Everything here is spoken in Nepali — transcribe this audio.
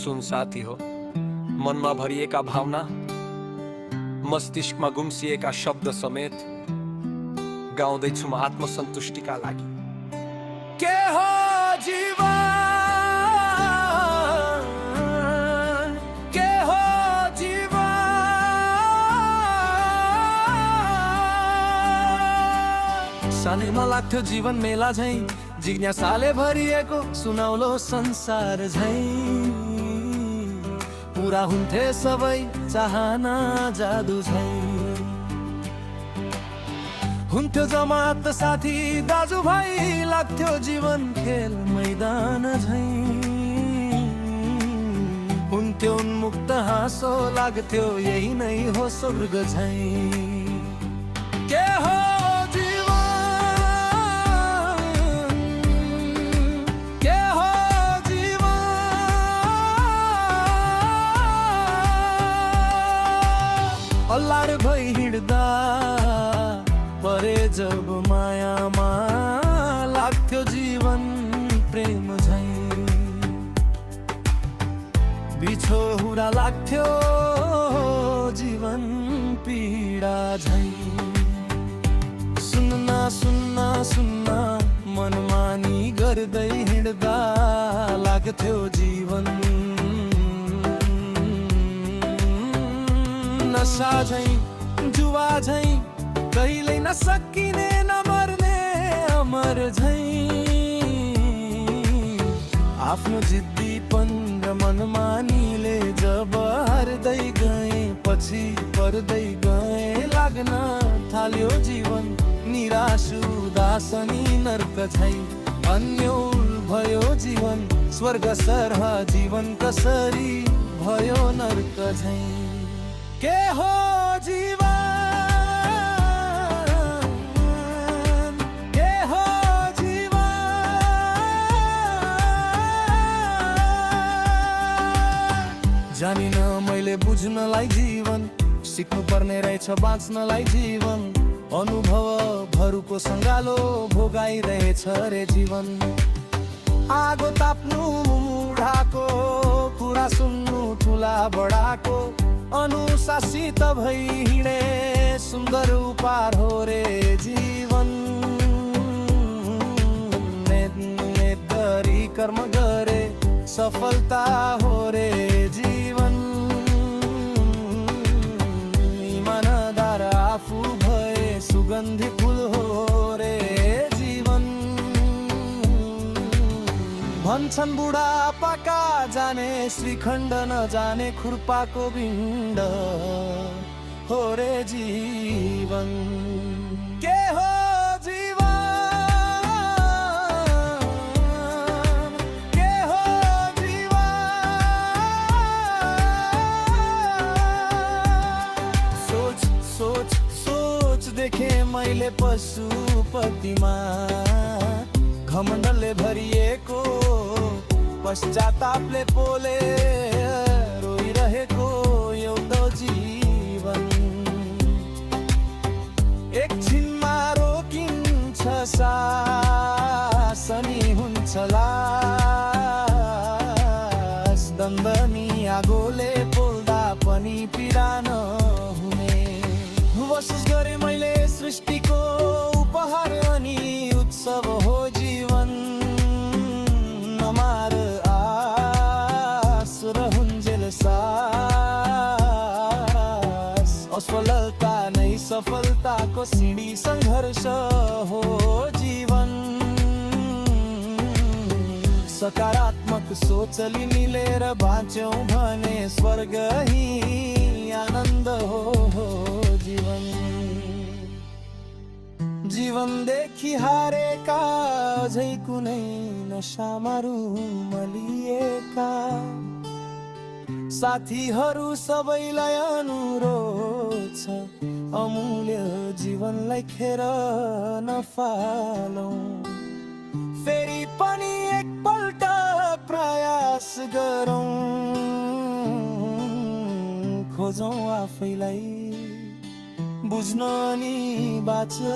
सुन साथी हो, मनमा भरिएका भावना, मस्तिष्कमा गुम्सिएका शब्द समेत गाउँदैछु म आत्मसन्तुष्टिका लागि। के हो जीवन, के हो जीवन, सानैमा लाग्थ्यो जीवन मेला झैं, जिज्ञासाले भरिएको सुनौलो संसार झैं। पूरा हुन्थे सबै चाहना जादु झैं। हुन्थ्यो जमात साथी दाजुभाइ, लाग्थ्यो जीवन खेल मैदान झैं। हुन्थ्यो उन्मुक्त हाँसो, लाग्थ्यो यही नै हो स्वर्ग झैं। के हो अल्लाड भई हिँड्दा परे जब मायामा, लाग्थ्यो जीवन प्रेम झैं। बिछोहुरा लाग्थ्यो जीवन पीडा झैं। सुन्ना सुन्ना सुन्ना मनमानी गर्दै हिँड्दा, लाग्थ्यो जीवन नशा झैं, जुवा झैं, कहिल्यै नसकिने नमर्ने अमर झैं। आफ्नो जिद्दीपन र मनमानीले जब हार्दै गए, पछि पर्दै गए, लाग्न थाल्यो जीवन निराश उदासनी नर्क झैं। अन्यल भयो जीवन स्वर्ग सरह, जीवन कसरी भयो नर्क झैं। के हो जीवन, के हो जीवन, जानिन मैले बुझ्नलाई जीवन, सिक्नु पर्ने रहेछ बाँच्नलाई जीवन। अनुभवहरूको सङ्गालो भोगाइरहेछ रे जीवन। आगो ताप्नु मुढाको, कुरा सुन्नु ठुला बडाको, अनुशासित भई हिँडे सुन्दर उपहार हो रे जीवन। मेहनत गरी कर्म गरे सफलता हो रे जीवन। इमानदार आफू भए सुगन्धी फुल हो रे जीवन। भन्छन् बुढापाका जाने श्रीखण्ड, नजाने खुर्पाको बिण्ड हो रे जीवन। के हो जीवन, के हो जीवन। सोच सोच सोच देखे मैले पशुपतिमा, घमण्डले भरिएको पश्चातापले पोले रोइरहेको एउटा जीवन। एकछिनमा रोकिन्छ सास, अनि हुन्छ लास। दन्दनी आगोले पोल्दा पनि पीडा नहुने, कोसिस गरे मैले सृष्टिको उपहार, अनि उत्सव हो जीवन। नमार आस रहन्जेल सास, असफलता नै सफलताको सिडी, सङ्घर्ष हो जीवन। सकारात्मक सोचली मिलेर बाँच्यौँ भने, स्वर्ग ही आनन्द हो जीवन। जीवनदेखि हारेका अझै कुनै नशामा रुमलिएका साथीहरू सबैलाई अनुरोध छ, अमूल्य जीवनलाई खेर नफालौँ। फेरि पनि एकपल्ट प्रयास गरौँ, खोजौँ आफैलाई बुझ्न नि बाँच्यो